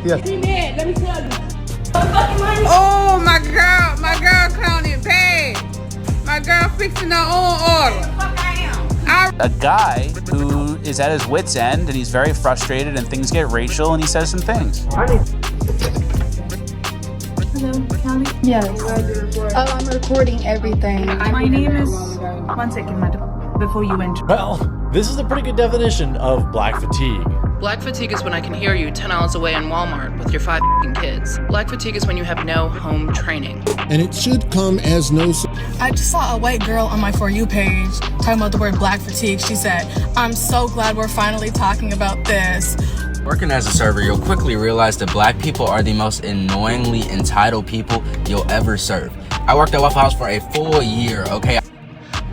Yeah. Let me tell you. Oh, my girl counting paid. My girl fixing her own order. A guy who is at his wit's end and he's very frustrated and things get racial and he says some things. Hello, Callie? Yes. Oh, I'm recording everything. My name is... One second, madam, before you enter. Well, this is a pretty good definition of black fatigue. Black fatigue is when I can hear you 10 miles away in Walmart with your 5 kids. Black fatigue is when you have no home training. And it should come as no... I just saw a white girl on my For You page talking about the word black fatigue. She said, "I'm so glad we're finally talking about this." Working as a server, you'll quickly realize that black people are the most annoyingly entitled people you'll ever serve. I worked at Waffle House for a full year, okay?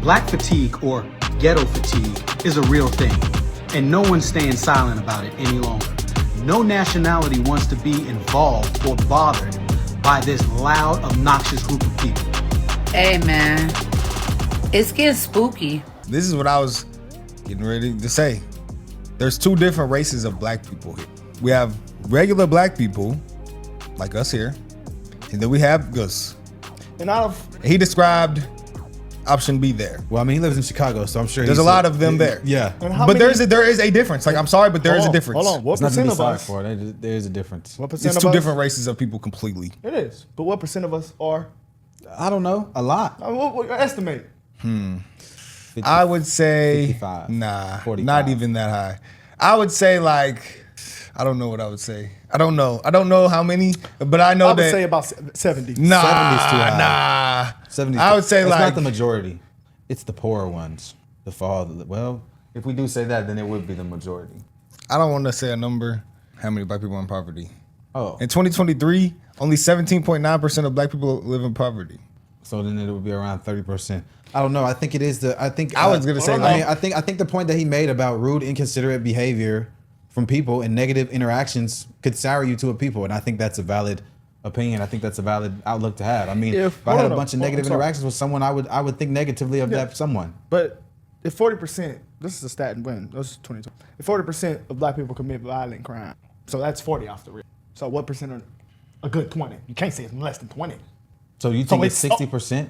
Black fatigue, or ghetto fatigue, is a real thing, and no one's staying silent about it any longer. No nationality wants to be involved or bothered by this loud, obnoxious group of people. Hey, man. It's getting spooky. This is what I was getting ready to say. There's two different races of black people here. We have regular black people, like us here, and then we have Gus. And he described option B there. Well, I mean, he lives in Chicago, so I'm sure there's a lot of them there. Yeah. But there is a difference. Like, I'm sorry, but there is a difference. Hold on. What percent of us? There is a difference. What percent it's two different races of people completely. It is. But what percent of us are? I don't know. A lot. What estimate? 50, I would say 55, nah, 45. not even that high. I would say like, I don't know what I would say. I don't know how many, but I know I would that. say about 70. Nah, 70's too high. 70. I would say it's like not the majority. It's the poorer ones. Well, if we do say that, then it would be the majority. I don't want to say a number. How many black people are in poverty? Oh. In 2023, only 17.9% of black people live in poverty. So then it would be around 30%. I don't know. I think it is I was gonna say. I think the point that he made about rude, inconsiderate behavior from people and negative interactions could sour you to a people, and I think that's a valid opinion. I think that's a valid outlook to have. I mean, if I had a bunch of negative interactions with someone, I would think negatively of that someone. But if 40%, this is a stat and when this is 2020. If 40% of black people commit violent crime, so that's 40 off the rip. So what percent are a good 20? You can't say it's less than 20. So you think it's 60%?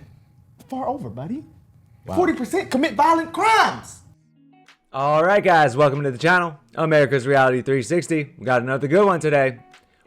Far over, buddy. Wow. 40% commit violent crimes. All right, guys, welcome to the channel, America's Reality 360. We got another good one today.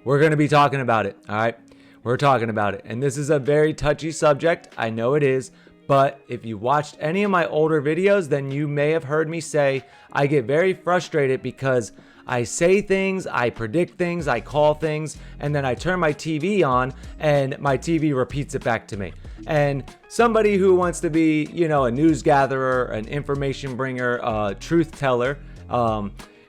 We're going to be talking about it, all right? We're talking about it. And this is a very touchy subject. I know it is. But if you watched any of my older videos, then you may have heard me say I get very frustrated because I say things, I predict things, I call things, and then I turn my TV on and my TV repeats it back to me. And somebody who wants to be, you know, a news gatherer, an information bringer, a truth teller,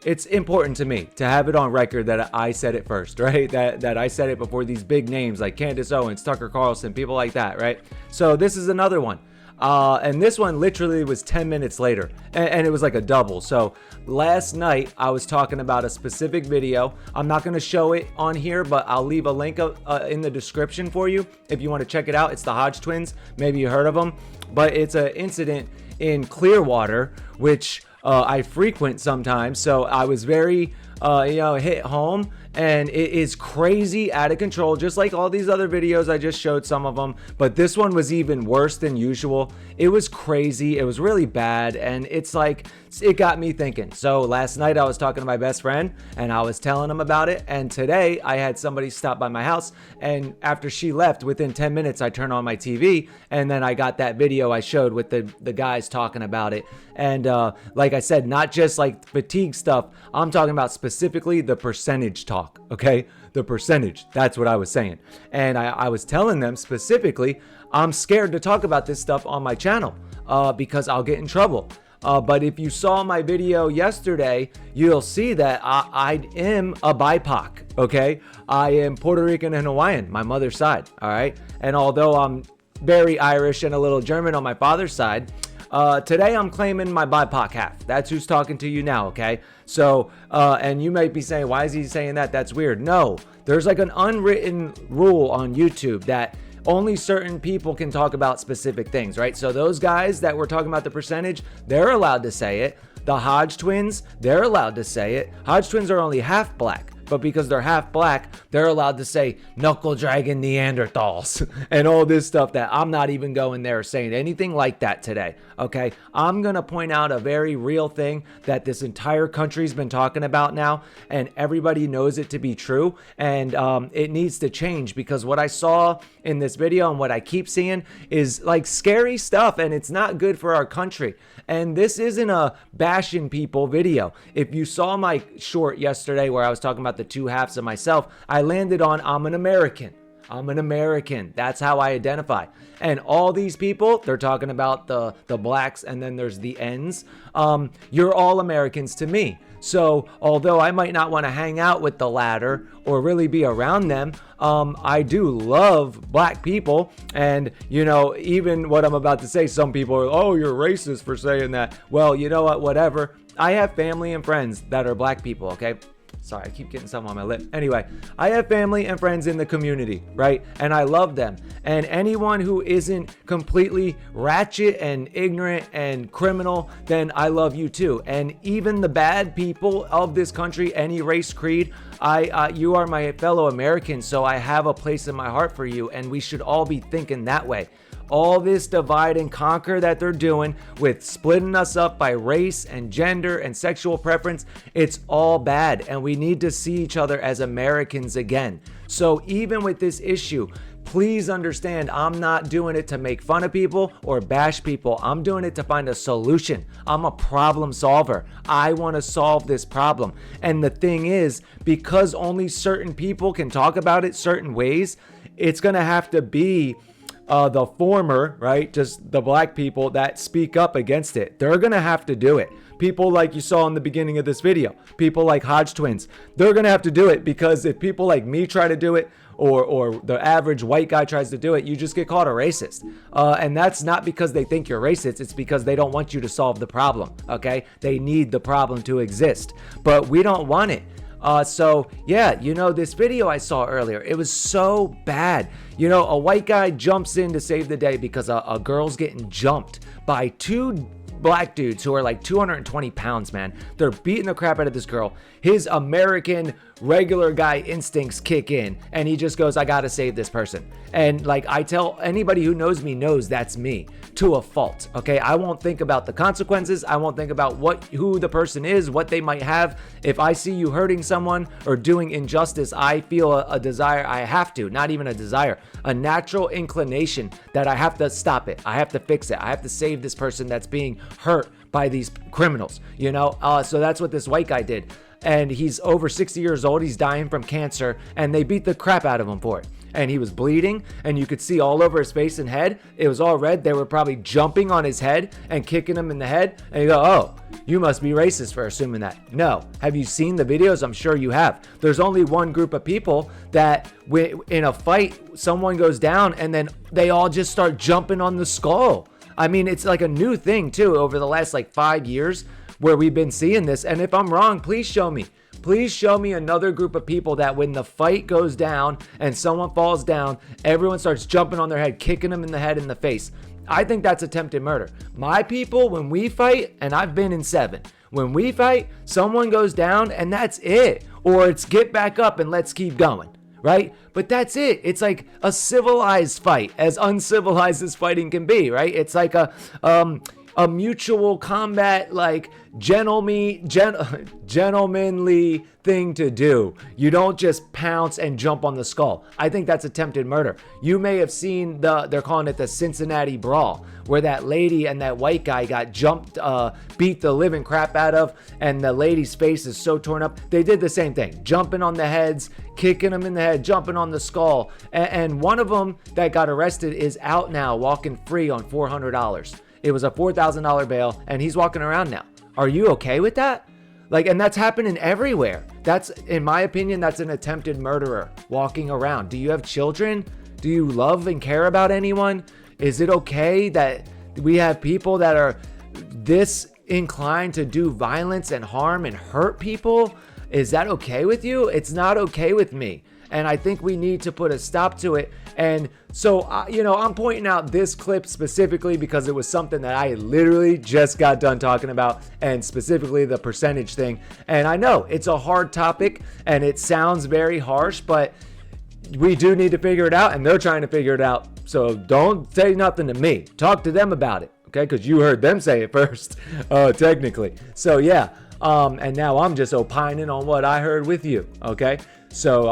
it's important to me to have it on record that I said it first, right? That I said it before these big names like Candace Owens, Tucker Carlson, people like that, right? So this is another one. And this one literally was 10 minutes later, and it was like a double. So last night I was talking about a specific video. I'm not going to show it on here, but I'll leave a link in the description for you if you want to check it out. It's the Hodge twins. Maybe you heard of them, but it's an incident in Clearwater, which I frequent sometimes. So I was very, hit home. And it is crazy, out of control, just like all these other videos. I just showed some of them, but this one was even worse than usual. It was crazy. It was really bad, and it's like, it got me thinking. So last night I was talking to my best friend, and I was telling him about it, and today I had somebody stop by my house, and after she left, within 10 minutes, I turned on my TV, and then I got that video I showed with the guys talking about it. And like I said, not just like fatigue stuff, I'm talking about specifically the percentage talk. Okay, the percentage, that's what I was saying. And I was telling them specifically, I'm scared to talk about this stuff on my channel because I'll get in trouble. But if you saw my video yesterday, you'll see that I am a BIPOC, okay? I am Puerto Rican and Hawaiian, my mother's side, all right? And although I'm very Irish and a little German on my father's side, today I'm claiming my BIPOC half. That's who's talking to you now, okay? So, and you might be saying, why is he saying that? That's weird. No, there's like an unwritten rule on YouTube that only certain people can talk about specific things, right? So those guys that were talking about the percentage, they're allowed to say it. The Hodge twins, they're allowed to say it. Hodge twins are only half black, but because they're half black, they're allowed to say knuckle dragging Neanderthals and all this stuff that I'm not even going there saying anything like that today. Okay, I'm gonna point out a very real thing that this entire country's been talking about now, and everybody knows it to be true, and it needs to change, because what I saw in this video and what I keep seeing is like scary stuff, and it's not good for our country. And this isn't a bashing people video. If you saw my short yesterday where I was talking about the two halves of myself, I landed on I'm an American. I'm an American. That's how I identify. And all these people, they're talking about the blacks, and then there's the ends. You're all Americans to me. So although I might not want to hang out with the latter or really be around them, I do love black people. And, you know, even what I'm about to say, some people are, oh, you're racist for saying that. Well, you know what, whatever. I have family and friends that are black people, okay? Sorry, I keep getting something on my lip. Anyway, I have family and friends in the community, right? And I love them. And anyone who isn't completely ratchet and ignorant and criminal, then I love you too. And even the bad people of this country, any race, creed, you are my fellow Americans, so I have a place in my heart for you, and we should all be thinking that way. All this divide and conquer that they're doing with splitting us up by race and gender and sexual preference, it's all bad, and we need to see each other as Americans again. So even with this issue, please understand, I'm not doing it to make fun of people or bash people. I'm doing it to find a solution. I'm a problem solver. I want to solve this problem. And the thing is, because only certain people can talk about it certain ways, it's going to have to be the former, right? Just the black people that speak up against it. They're going to have to do it. People like you saw in the beginning of this video, people like Hodge twins, they're going to have to do it, because if people like me try to do it, or the average white guy tries to do it, you just get called a racist. And that's not because they think you're racist. It's because they don't want you to solve the problem. Okay. They need the problem to exist, but we don't want it. So yeah, you know, this video I saw earlier, it was so bad. You know, a white guy jumps in to save the day because a girl's getting jumped by two black dudes who are like 220 pounds, man. They're beating the crap out of this girl. His American regular guy instincts kick in, and he just goes, I gotta save this person. And like, I tell anybody who knows me knows that's me to a fault. Okay, I won't think about the consequences. I won't think about who the person is, what they might have. If I see you hurting someone or doing injustice, I feel a desire. I have to, not even a desire, a natural inclination that I have to stop it. I have to fix it. I have to save this person that's being hurt by these criminals, you know? So that's what this white guy did. And he's over 60 years old. He's dying from cancer, and they beat the crap out of him for it. And he was bleeding, and you could see all over his face and head. It was all red. They were probably jumping on his head and kicking him in the head. And you go, oh, you must be racist for assuming that. No. Have you seen the videos? I'm sure you have. There's only one group of people that in a fight, someone goes down, and then they all just start jumping on the skull. I mean, it's like a new thing too over the last like 5 years where we've been seeing this. And if I'm wrong, please show me. Please show me another group of people that when the fight goes down and someone falls down, everyone starts jumping on their head, kicking them in the head and the face. I think that's attempted murder. My people, when we fight, and I've been in 7, when we fight, someone goes down and that's it. Or it's get back up and let's keep going. Right? But that's it. It's like a civilized fight, as uncivilized as fighting can be, right? It's like a mutual combat, like gentlemanly thing to do. You don't just pounce and jump on the skull. I think that's attempted murder. You may have seen they're calling it the Cincinnati Brawl, where that lady and that white guy got jumped, beat the living crap out of, and the lady's face is so torn up. They did the same thing, jumping on the heads, kicking them in the head, jumping on the skull. And one of them that got arrested is out now, walking free on $400. It was a $4,000 bail, and he's walking around now. Are you okay with that? Like, and that's happening everywhere. That's, in my opinion, that's an attempted murderer walking around. Do you have children? Do you love and care about anyone? Is it okay that we have people that are this inclined to do violence and harm and hurt people? Is that okay with you? It's not okay with me. And I think we need to put a stop to it. And so, you know, I'm pointing out this clip specifically because it was something that I literally just got done talking about, and specifically the percentage thing. And I know it's a hard topic and it sounds very harsh, but we do need to figure it out, and they're trying to figure it out. So don't say nothing to me. Talk to them about it, okay? Because you heard them say it first, technically. So yeah, and now I'm just opining on what I heard with you, okay? So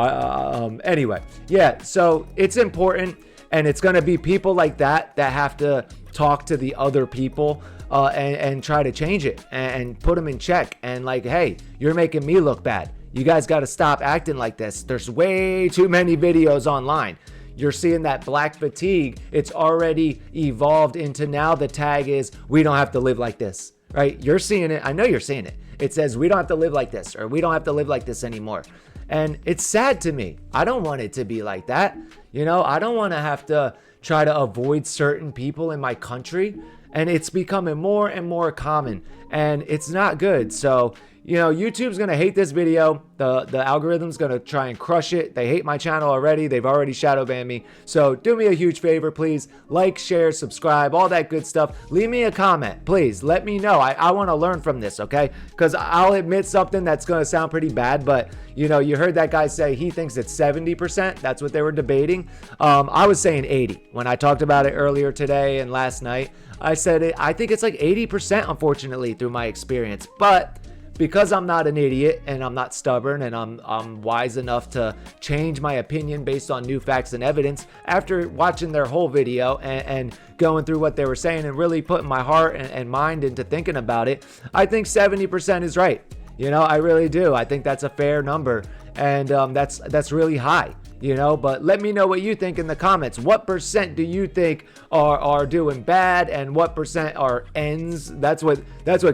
anyway, yeah, so it's important, and it's going to be people like that have to talk to the other people and try to change it and put them in check, and like, hey, you're making me look bad. You guys got to stop acting like this. There's way too many videos online. You're seeing that black fatigue. It's already evolved into now the tag is, we don't have to live like this, right? You're seeing it. I know you're seeing it. It says, we don't have to live like this, or we don't have to live like this anymore. And it's sad to me. I don't want it to be like that. You know, I don't want to have to try to avoid certain people in my country. And it's becoming more and more common, and it's not good. So, you know, YouTube's going to hate this video. The algorithm's going to try and crush it. They hate my channel already. They've already shadow banned me. So do me a huge favor, please. Like, share, subscribe, all that good stuff. Leave me a comment, please. Let me know. I want to learn from this, okay? Because I'll admit something that's going to sound pretty bad, but, you know, you heard that guy say he thinks it's 70%. That's what they were debating. I was saying 80 when I talked about it earlier today and last night. I said I think it's like 80%, unfortunately, through my experience. But because I'm not an idiot and I'm not stubborn and I'm wise enough to change my opinion based on new facts and evidence, after watching their whole video and going through what they were saying and really putting my heart and mind into thinking about it, I think 70% is right. You know, I really do. I think that's a fair number, and that's really high. You know, but let me know what you think in the comments. What percent do you think are doing bad, and what percent are ends? That's what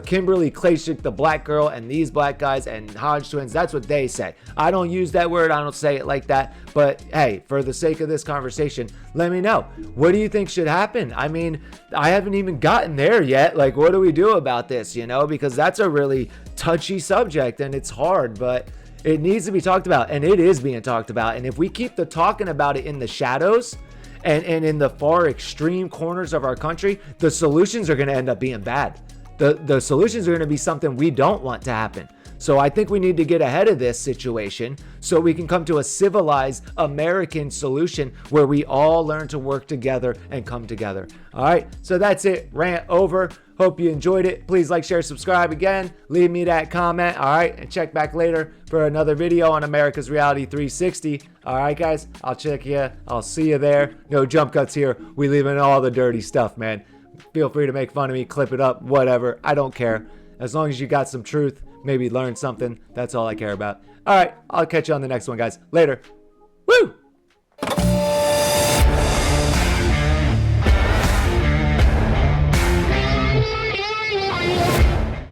Kimberly Klashik, the black girl, and these black guys and Hodge twins, that's what they say. I don't use that word. I don't say it like that. But hey, for the sake of this conversation, let me know. What do you think should happen? I mean, I haven't even gotten there yet. Like, what do we do about this? You know, because that's a really touchy subject and it's hard, but it needs to be talked about, and it is being talked about. And if we keep talking about it in the shadows and in the far extreme corners of our country, the solutions are going to end up being bad. The solutions are going to be something we don't want to happen. So I think we need to get ahead of this situation so we can come to a civilized American solution where we all learn to work together and come together. All right, so that's it. Rant over. Hope you enjoyed it. Please like, share, subscribe again. Leave me that comment. All right, and check back later for another video on America's Reality 360. All right, guys, I'll check you. I'll see you there. No jump cuts here. We leave in all the dirty stuff, man. Feel free to make fun of me, clip it up, whatever. I don't care. As long as you got some truth, maybe learn something. That's all I care about. All right, I'll catch you on the next one, guys. Later. Woo!